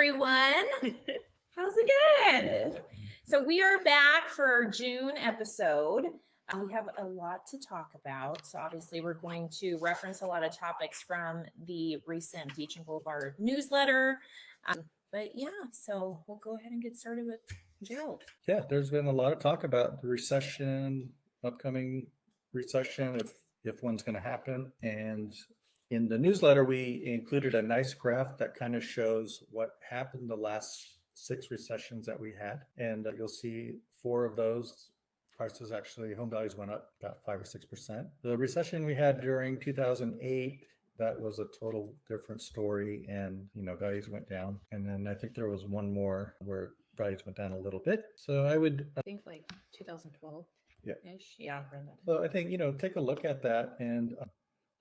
everyone. How's it going? So we are back for our June episode. We have a lot to talk about. So obviously we're going to reference a lot of topics from the recent Beach Blvd newsletter. But yeah, so we'll go ahead and get started with Gerald. Yeah, there's been a lot of talk about the recession, upcoming recession, if one's going to happen. And in the newsletter, we included a nice graph that kind of shows what happened the last 6 recessions that we had. And you'll see 4 of those prices actually, home values went up about 5 or 6%. The recession we had during 2008, that was a total different story, and values went down. And then I think there was one more where values went down a little bit. So I would think like 2012. Yeah. Yeah. So I think, take a look at that. And,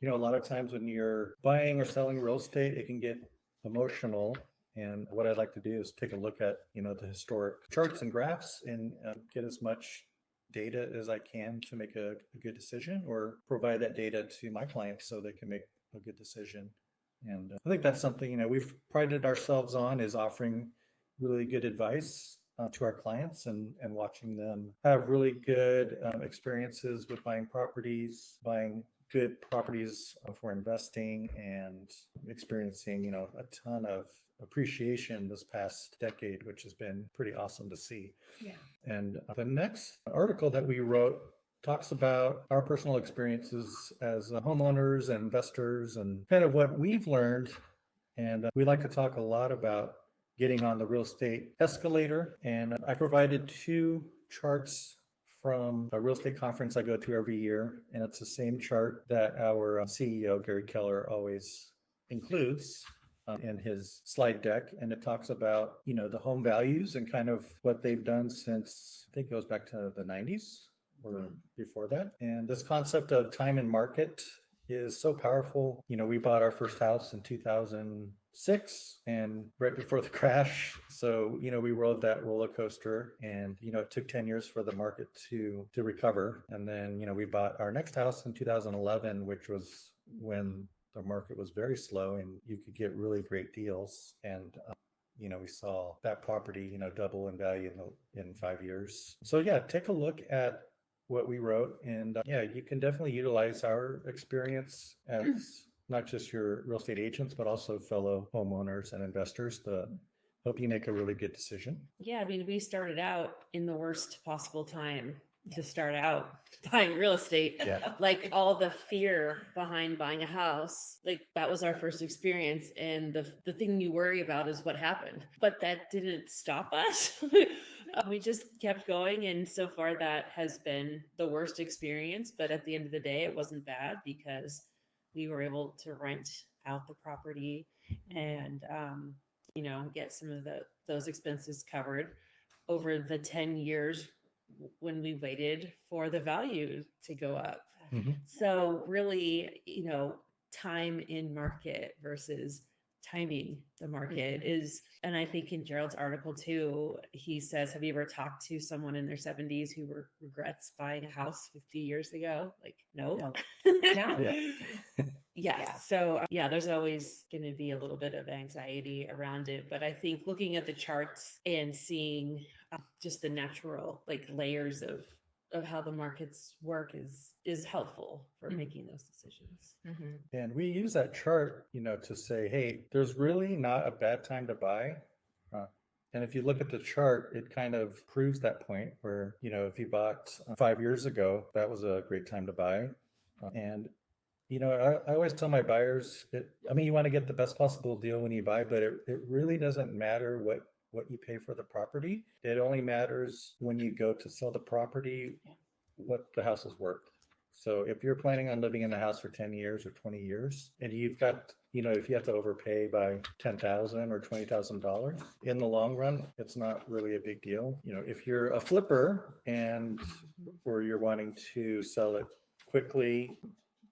a lot of times when you're buying or selling real estate, it can get emotional. And what I'd like to do is take a look at, the historic charts and graphs and get as much data as I can to make a good decision, or provide that data to my clients so they can make a good decision. And I think that's something, we've prided ourselves on, is offering really good advice to our clients and watching them have really good experiences with buying good properties for investing, and experiencing, a ton of appreciation this past decade, which has been pretty awesome to see. Yeah. And the next article that we wrote talks about our personal experiences as homeowners and investors, and kind of what we've learned. And we like to talk a lot about getting on the real estate escalator. And I provided 2 charts from a real estate conference I go to every year. And it's the same chart that our CEO, Gary Keller, always includes in his slide deck. And it talks about, the home values and kind of what they've done since, I think it goes back to the 90s or before that. And this concept of time and market is so powerful. We bought our first house in 2006, and right before the crash. So, we rode that roller coaster, and, it took 10 years for the market to recover. And then, we bought our next house in 2011, which was when the market was very slow and you could get really great deals. And, we saw that property, double in value in 5 years. So yeah, take a look at what we wrote, and you can definitely utilize our experience as not just your real estate agents, but also fellow homeowners and investors to help you make a really good decision. Yeah, I mean, we started out in the worst possible time to start out buying real estate. Yeah. Like all the fear behind buying a house, like that was our first experience. And the thing you worry about is what happened. But that didn't stop us. We just kept going. And so far that has been the worst experience. But at the end of the day, it wasn't bad because we were able to rent out the property and, get some of those expenses covered over the 10 years when we waited for the value to go up. Mm-hmm. So really, time in market versus timing the market is, and I think in Gerald's article too, he says, have you ever talked to someone in their 70s who regrets buying a house 50 years ago? Like, no. Yeah. Yeah. So there's always going to be a little bit of anxiety around it. But I think looking at the charts and seeing just the natural layers of how the markets work is helpful for making those decisions. Mm-hmm. And we use that chart, to say, hey, there's really not a bad time to buy. And if you look at the chart, it kind of proves that point where, if you bought 5 years ago, that was a great time to buy. And I always tell my buyers, you want to get the best possible deal when you buy, but it really doesn't matter what you pay for the property. It only matters when you go to sell the property, what the house is worth. So if you're planning on living in the house for 10 years or 20 years, and you've got, if you have to overpay by $10,000 or $20,000 in the long run, it's not really a big deal. If you're a flipper or you're wanting to sell it quickly,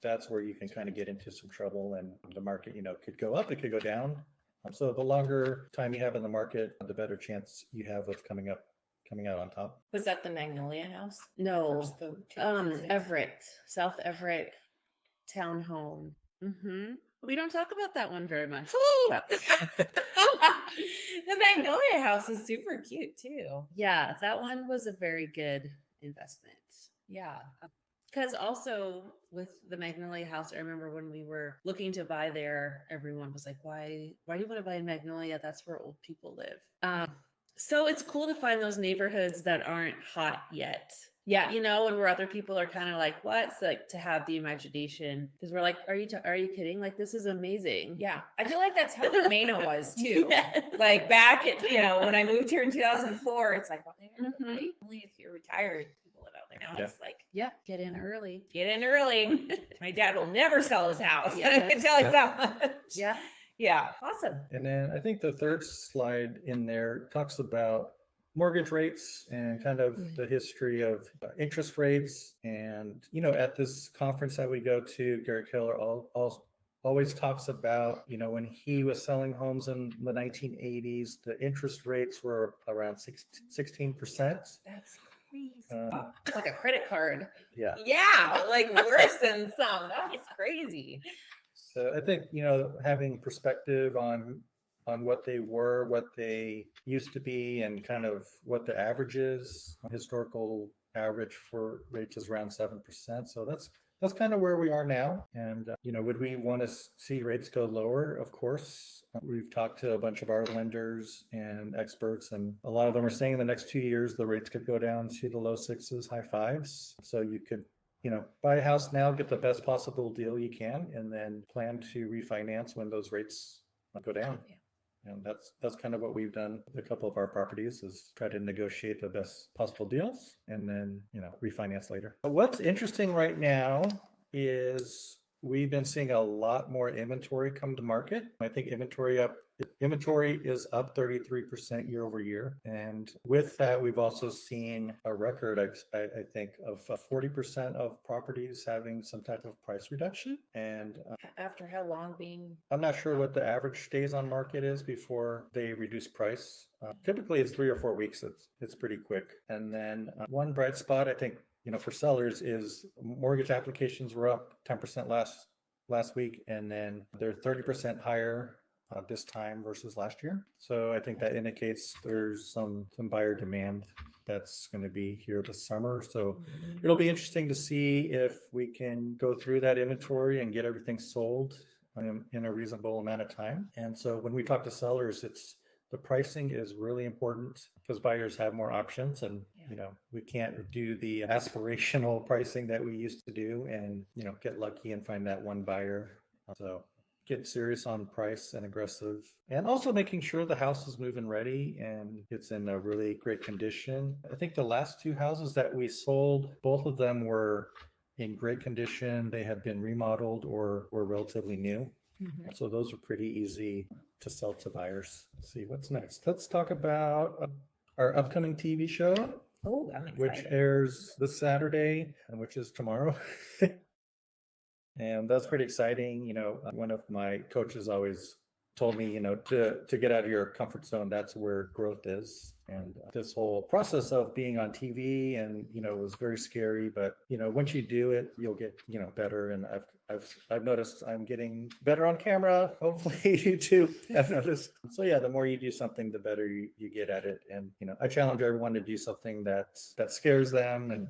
that's where you can kind of get into some trouble, and the market, could go up, it could go down. So the longer time you have in the market, the better chance you have of coming out on top. Was that the Magnolia house? No, Everett, South Everett townhome. We don't talk about that one very much. The Magnolia house is super cute too. Yeah, that one was a very good investment. Yeah. Because also with the Magnolia house, I remember when we were looking to buy there, everyone was like, why do you want to buy in Magnolia? That's where old people live. So it's cool to find those neighborhoods that aren't hot yet. Yeah. You know, and where other people are kind of like, what's like to have the imagination? Because we're like, are you kidding? Like, this is amazing. Yeah. I feel like that's how Camano was too. Yes. Like back at, when I moved here in 2004, it's like, well, Mhm. only if you're retired, people live out there now. Yeah. It's like, Yeah, get in early. get in early. My dad will never sell his house. Yeah. I can tell you that much. Yeah. Yeah. Awesome. And then I think the third slide in there talks about mortgage rates and kind of the history of interest rates. And, at this conference that we go to, Gary Keller always talks about, when he was selling homes in the 1980s, the interest rates were around 16%. That's crazy. Like a credit card. Yeah. Yeah. Like worse than some. That's crazy. So I think, having perspective on what they were, what they used to be, and kind of what the average is. Historical average for rates is around 7%. So that's kind of where we are now. And, would we want to see rates go lower? Of course. We've talked to a bunch of our lenders and experts, and a lot of them are saying in the next 2 years, the rates could go down to the low sixes, high fives. So you could buy a house now, get the best possible deal you can, and then plan to refinance when those rates go down. Yeah. And that's kind of what we've done with a couple of our properties, is try to negotiate the best possible deals and then, refinance later. But what's interesting right now is we've been seeing a lot more inventory come to market. I think inventory is up 33% year over year. And with that, we've also seen a record, I think, of 40% of properties having some type of price reduction. And After how long being? I'm not sure what the average days on market is before they reduce price. Typically, it's 3 or 4 weeks. It's pretty quick. And then one bright spot, I think, for sellers is mortgage applications were up 10% last week, and then they're 30% higher this time versus last year. So I think that indicates there's some buyer demand that's going to be here this summer. So it'll be interesting to see if we can go through that inventory and get everything sold in a reasonable amount of time. And so when we talk to sellers, the pricing is really important because buyers have more options, and we can't do the aspirational pricing that we used to do and get lucky and find that one buyer. So get serious on price and aggressive, and also making sure the house is move-in ready and it's in a really great condition. I think the last 2 houses that we sold, both of them were in great condition. They had been remodeled or were relatively new. So those are pretty easy to sell to buyers. Let's see what's next. Let's talk about our upcoming TV show, Oh, I'm which excited. airs this Saturday, and which is tomorrow. And that's pretty exciting. One of my coaches always told me, to get out of your comfort zone, that's where growth is. And this whole process of being on TV and, was very scary, but, once you do it, you'll get, better. And I've noticed I'm getting better on camera. Hopefully you too have noticed. So yeah, the more you do something, the better you get at it. And, I challenge everyone to do something that scares them and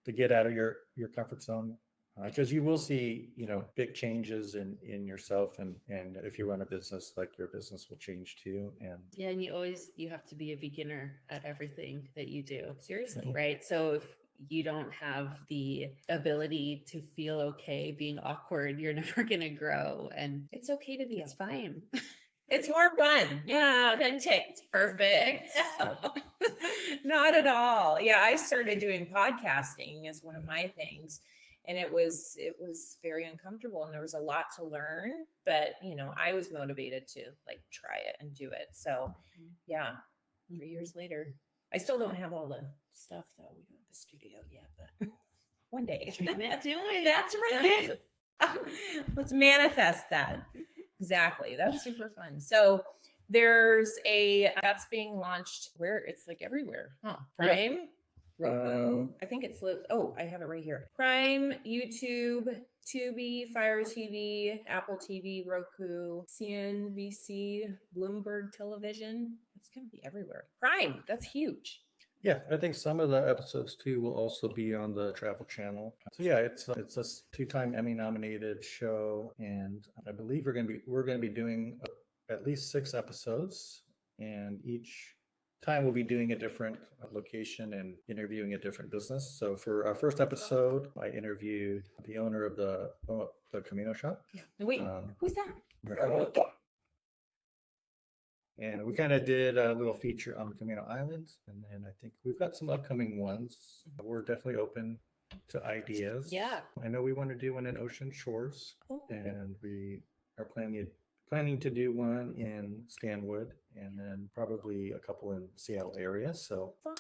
to get out of your comfort zone. Because you will see, big changes in yourself, and if you run a business, like your business will change too. And Yeah, and you have to be a beginner at everything that you do. Seriously. Right? So if you don't have the ability to feel okay being awkward, you're never going to grow. And it's okay to be, it's fine. It's more fun. Yeah, then it's perfect. Not at all. Yeah, I started doing podcasting as one of my things. And it was very uncomfortable, and there was a lot to learn, but I was motivated to try it and do it. So yeah, 3 years later, I still don't have all the stuff though. We don't have the studio yet, but one day. That's right. Let's manifest that. Exactly. That's super fun. So there's that's being launched where it's everywhere. Huh? Prime. I think it's I have it right here. Prime, YouTube, Tubi, Fire TV, Apple TV, Roku, CNBC, Bloomberg Television. It's going to be everywhere. Prime, that's huge. Yeah, I think some of the episodes too will also be on the Travel Channel. So yeah, it's a 2-time Emmy nominated show, and I believe we're gonna be doing at least 6 episodes, and each time we'll be doing a different location and interviewing a different business. So for our first episode, I interviewed the owner of the Camano shop. Yeah. Wait, who's that? And we kind of did a little feature on the Camano Islands. And then I think we've got some upcoming ones. We're definitely open to ideas. Yeah. I know we want to do one in Ocean Shores, and we are planning to do one in Stanwood, and then probably a couple in Seattle area. So Fun.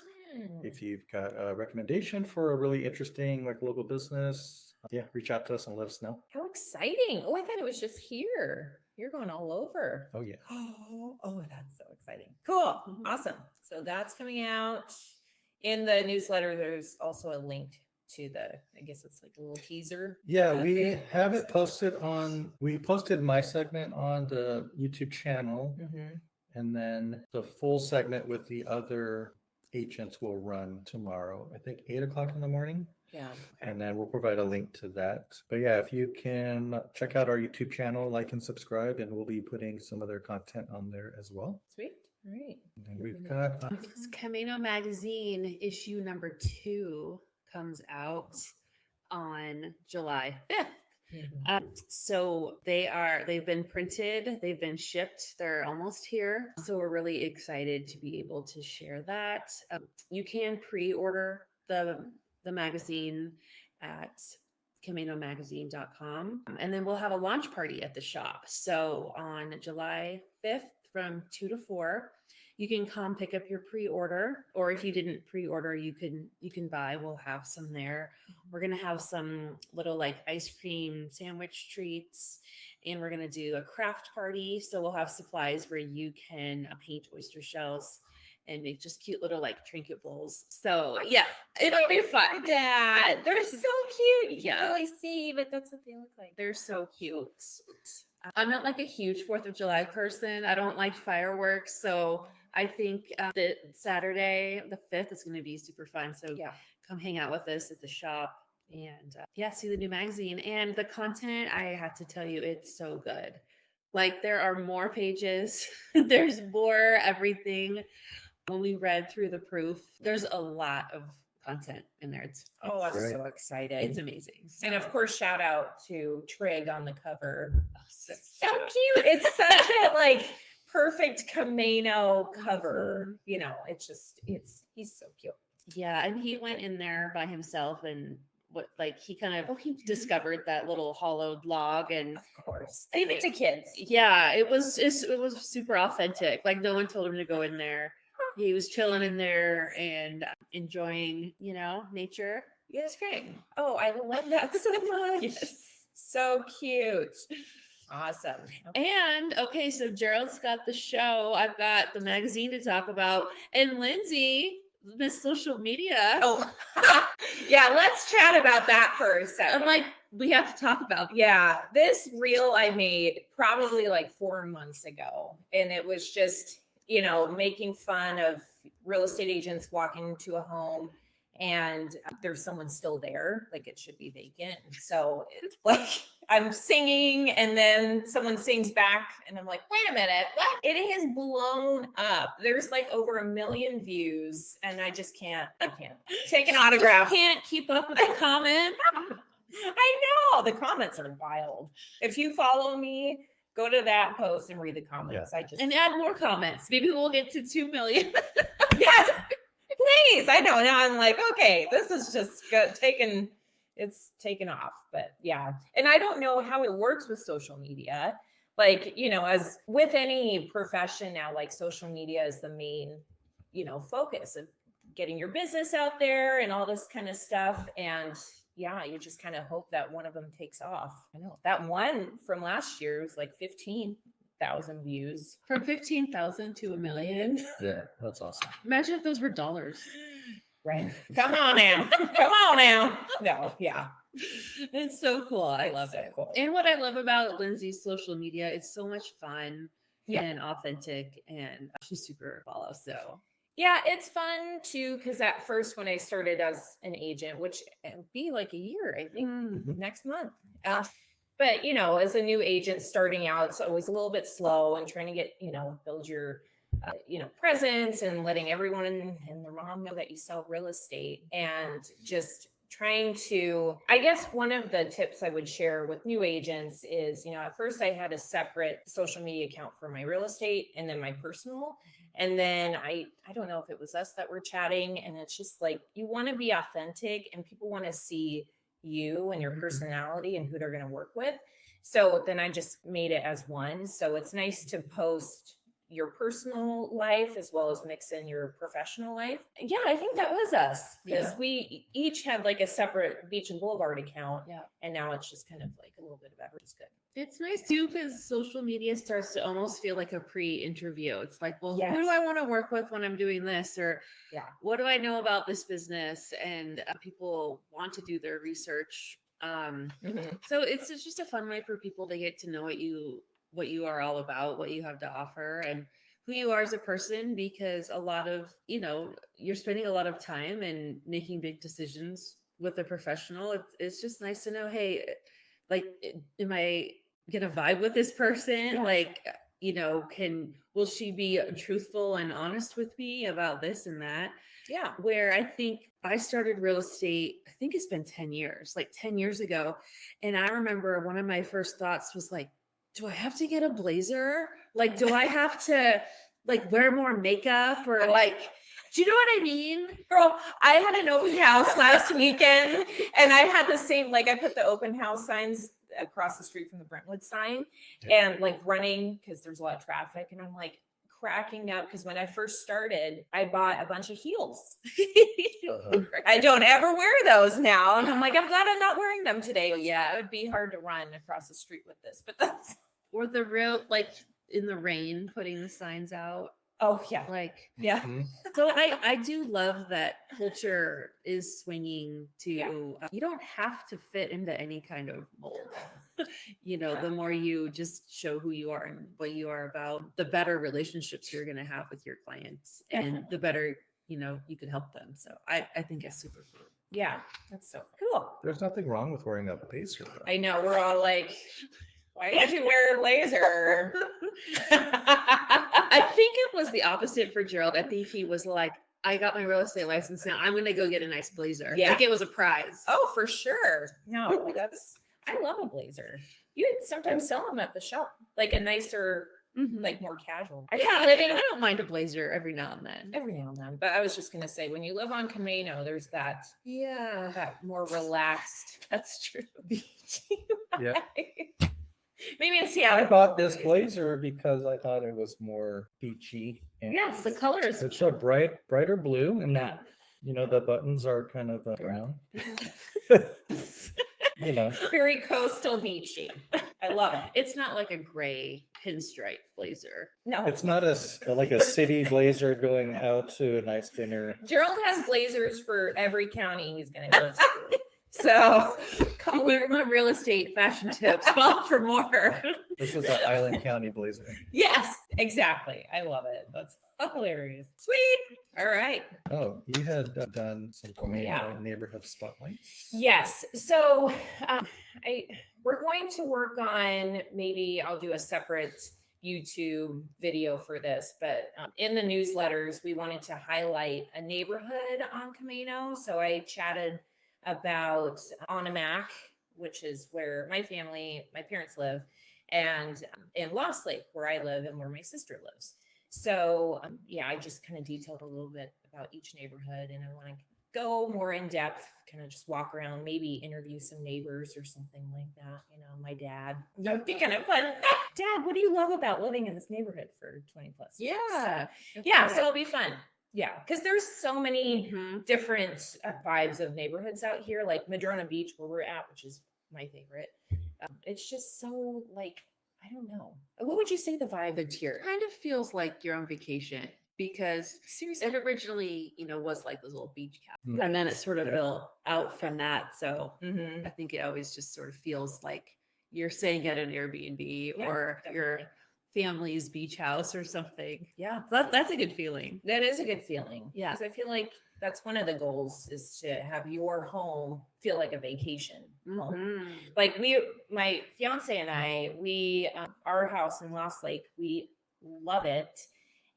if you've got a recommendation for a really interesting like local business, yeah, reach out to us and let us know. How exciting. Oh, I thought it was just here. You're going all over. Oh yeah. Oh, that's so exciting. Cool. Awesome. So that's coming out. In the newsletter, there's also a link to I guess it's like a little teaser. Yeah, we have it posted we posted my segment on the YouTube channel, and then the full segment with the other agents will run tomorrow, I think 8:00 in the morning. Yeah. And then we'll provide a link to that. But yeah, if you can check out our YouTube channel, like and subscribe, and we'll be putting some other content on there as well. Sweet. All right. And we've got Camano magazine issue number 2 comes out on July 5th. So they've been printed, they've been shipped, they're almost here. So we're really excited to be able to share that. You can pre-order the magazine at CamanoMagazine.com. And then we'll have a launch party at the shop. So on July 5th from 2 to 4, you can come pick up your pre-order, or if you didn't pre-order, you can buy. We'll have some there. We're going to have some little like ice cream sandwich treats, and we're going to do a craft party. So we'll have supplies where you can paint oyster shells and make just cute little like trinket bowls. So yeah, it'll be fun. Dad, they're so cute. Yeah, I see, but that's what they look like. They're so cute. I'm not like a huge 4th of July person. I don't like fireworks. So I think that Saturday, the 5th, is going to be super fun. So Yeah. come hang out with us at the shop and see the new magazine. And the content, I have to tell you, it's so good. Like there are more pages. There's more everything. When we read through the proof, there's a lot of content in there. I'm Right. so excited. It's amazing. And of course, shout out to Trig on the cover. So cute. It's such a like perfect Camano cover. You know, he's so cute. Yeah, and he went in there by himself and he kind of discovered that little hollowed log, and Of course. Leave it to kids. yeah, it was super authentic. Like no one told him to go in there. He was chilling in there and enjoying, nature. Yeah, it's great. Oh, I love that so much. Yes. So cute. Awesome. And okay, so Gerald's got the show. I've got the magazine to talk about, and Lindsay, Miss Social Media. Oh, yeah. Let's chat about that for a second. I'm like, we have to talk about. Yeah, this reel I made probably like 4 months ago, and it was just, making fun of real estate agents walking into a home and there's someone still there, like it should be vacant. So it's like I'm singing and then someone sings back and I'm like, wait a minute, what? It has blown up. There's like over 1 million views and I can't take an autograph. Can't keep up with the comment. I know the comments are wild. If you follow me, go to that post and read the comments. And add more comments. Maybe we'll get to 2 million. Yes, please. I know. Now I'm like, okay, this is just it's taken off. But yeah. And I don't know how it works with social media. Like, as with any profession now, like social media is the main, focus of getting your business out there and all this kind of stuff. And yeah, you just kind of hope that one of them takes off. I know that one from last year was like 15,000 views. From 15,000 to 1 million. Yeah, that's awesome. Imagine if those were dollars. Right. Come on now. Come on now. No, yeah. It's so cool. I It's love so it. cool. And what I love about Lindsay's social media, it's so much fun Yeah. and authentic, and she's super follow. So Yeah, it's fun too, because at first when I started as an agent, which it'll be like a year, I think, next month. But as a new agent starting out, it's always a little bit slow and trying to get, build your, presence and letting everyone and their mom know that you sell real estate, and just trying to, I guess one of the tips I would share with new agents is, at first I had a separate social media account for my real estate and then my personal. And then I don't know if it was us that were chatting, and it's just like, you want to be authentic and people want to see you and your personality and who they're going to work with. So then I just made it as one. So it's nice to post your personal life as well as mix in your professional life. Yeah, I think that was us, because we each had like a separate Beach and Boulevard account. Yeah. And now it's just kind of like a little bit of everything. It's good. it's nice too, because social media starts to almost feel like a pre-interview. It's like, well, Yes. who do I want to work with when I'm doing this? Or Yeah. what do I know about this business? And people want to do their research. So it's just a fun way for people to get to know what you are all about, what you have to offer, and who you are as a person, because a lot of, you're spending a lot of time and making big decisions with a professional. It's just nice to know, hey, like, am I gonna vibe with this person? Like, will she be truthful and honest with me about this and that? Yeah. Where I think I started real estate, I think it's been 10 years, like 10 years ago. And I remember one of my first thoughts was like, do I have to get a blazer? Like, do I have to like wear more makeup, or like, do you know what I mean? Girl, I had an open house last weekend, and I had the same, like, I put the open house signs across the street from the Brentwood sign, and like running because there's a lot of traffic, and I'm like cracking up because when I first started, I bought a bunch of heels. I don't ever wear those now, and I'm like, I'm glad I'm not wearing them today. Yeah, it would be hard to run across the street with this, but that's Or the real, like, in the rain, putting the signs out. oh yeah, Like, yeah. so I do love that culture is swinging to, you don't have to fit into any kind of mold. The more you just show who you are and what you are about, the better relationships you're going to have with your clients, and the better, you can help them. So I think it's super cool. Yeah, that's so cool. There's nothing wrong with wearing a blazer, though. I know, we're all like, why did you wear a blazer? I think it was the opposite for Gerald. I think he was like, I got my real estate license now, I'm going to go get a nice blazer. Yeah. Like it was a prize. Oh, for sure. No, I love a blazer. You would sometimes sell them at the shop, like a nicer, like more casual. I don't mind a blazer every now and then. Every now and then. But I was just gonna say, when you live on Camano, there's that more relaxed. That's true. Yeah. Maybe in I Seattle. bought this blazer because I thought it was more beachy. And Yes, the colors. it's a brighter blue, and the buttons are kind of brown. Very coastal beachy. I love it. It's not like a gray pinstripe blazer. No, It's not like a city blazer going out to a nice dinner. Gerald has blazers for every county he's gonna go to. So Call my real estate fashion tips. Call for more. This was an Island County blazer. yes, exactly. I love it. That's hilarious. Sweet. All right. Oh, you had done some neighborhood spotlight. Yes. So we're going to work on, maybe I'll do a separate YouTube video for this, but in the newsletters, we wanted to highlight a neighborhood on Camano. So I chatted about Onomac, which is where my parents live, and in Lost Lake, where I live and where my sister lives. So I just kind of detailed a little bit about each neighborhood, and I want to go more in depth, kind of just walk around, maybe interview some neighbors or something like that. My dad. That would be kind of fun. Dad, what do you love about living in this neighborhood for 20 plus years? Yeah. So it'll be fun. Yeah, because there's so many different vibes of neighborhoods out here, like Madrona Beach, where we're at, which is my favorite. It's just so, like, I don't know. What would you say the vibe is here? Kind of feels like you're on vacation. because Seriously. it originally, was like this little beach cabin, Mm. and then it sort of built out from that. So Mhm. I think it always just sort of feels like you're staying at an Airbnb Yeah, or your definitely. family's beach house or something. Yeah. That's a good feeling. That is a good feeling. Yeah. Because I feel like that's one of the goals is to have your home feel like a vacation home. Mhm. Like my fiance and I, our house in Lost Lake, we love it.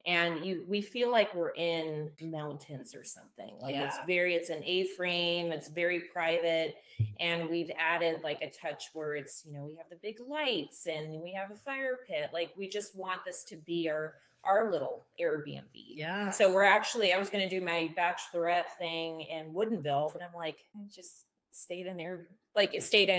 And we feel like we're in mountains or something. Like it's an A-frame, it's very private. And we've added like a touch where it's, we have the big lights and we have a fire pit. Like we just want this to be our little Airbnb. Yeah. So I was going to do my bachelorette thing in Woodinville, but I'm like, I just stayed in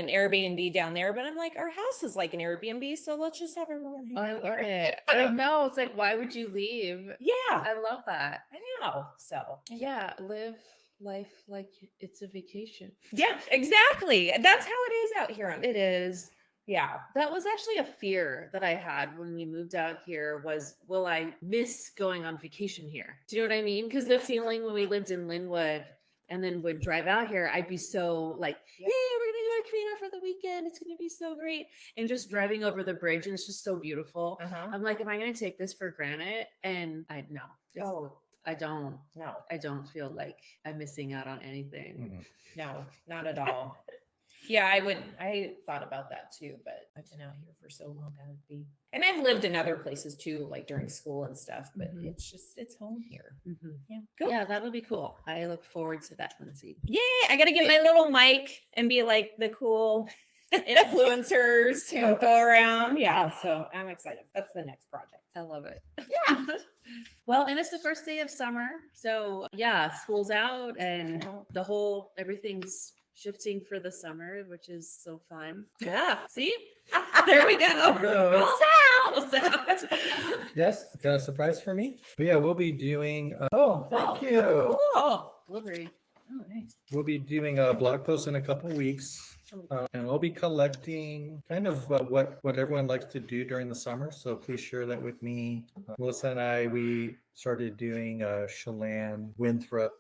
Airbnb down there. But I'm like, our house is like an Airbnb, so let's just have everyone. I love it. I don't know. It's like, why would you leave? Yeah, I love that. I know. So Yeah, live life like it's a vacation. yeah, exactly. That's how it is out here. It is. Yeah. That was actually a fear that I had when we moved out here was, will I miss going on vacation here? Do you know what I mean? Because the feeling when we lived in Linwood and then would drive out here, I'd be so like, hey, we're going to go to Camano for the weekend. It's going to be so great. And just driving over the bridge, and it's just so beautiful. Uh-huh. I'm like, am I going to take this for granted? And I Oh, I don't. no, I don't feel like I'm missing out on anything. Mhm. no, not at all. Yeah, I thought about that too, but I've been out here for so long that would be. And I've lived in other places too, like during school and stuff, but Mhm. it's home here. Mhm. Yeah. Cool. Yeah, that'll be cool. I look forward to that, Lindsay. Yay, I gotta get my little mic and be like the cool influencers who go around. Yeah, so I'm excited. That's the next project. I love it. Yeah. Well, and it's the first day of summer. So yeah, school's out and everything's shifting for the summer, which is so fun. Yeah. See? There we go. School's out. Yes, got a surprise for me. But yeah, we'll be doing. Thank you. Oh, delivery. Oh, nice. We'll be doing a blog post in a couple weeks, and we'll be collecting kind of what everyone likes to do during the summer. So please share that with me. Melissa and we started doing a Chelan Winthrop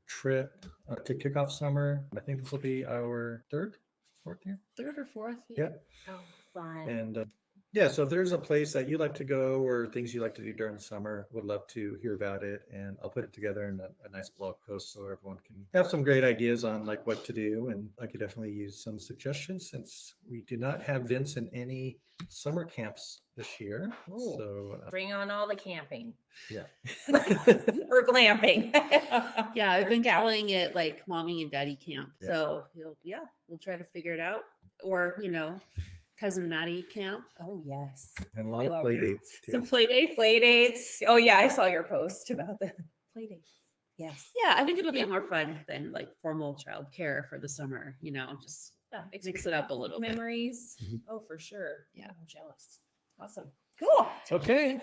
trip to kick off summer. I think this will be our third, fourth year. Third or fourth? Yeah. Oh, fun. And yeah, so if there's a place that you like to go or things you like to do during the summer, would love to hear about it. And I'll put it together in a nice blog post so everyone can have some great ideas on like what to do. And I could definitely use some suggestions since we do not have Vince in any summer camps this year. Ooh. So Bring on all the camping yeah. or glamping. Yeah, I've been calling it like mommy and daddy camp. Yeah. So we'll try to figure it out. Or, cousin Maddie camp. Oh, yes. And a lot of Love play it. dates too. Some play dates. Play dates. Oh, yeah. I saw your post about the play dates. Yes. Yeah, I think it'll be more fun than like formal childcare for the summer, just Yeah. mix it up a little bit. Memories. Mhm. Oh, for sure. Yeah. I'm jealous. Awesome. Cool. Okay.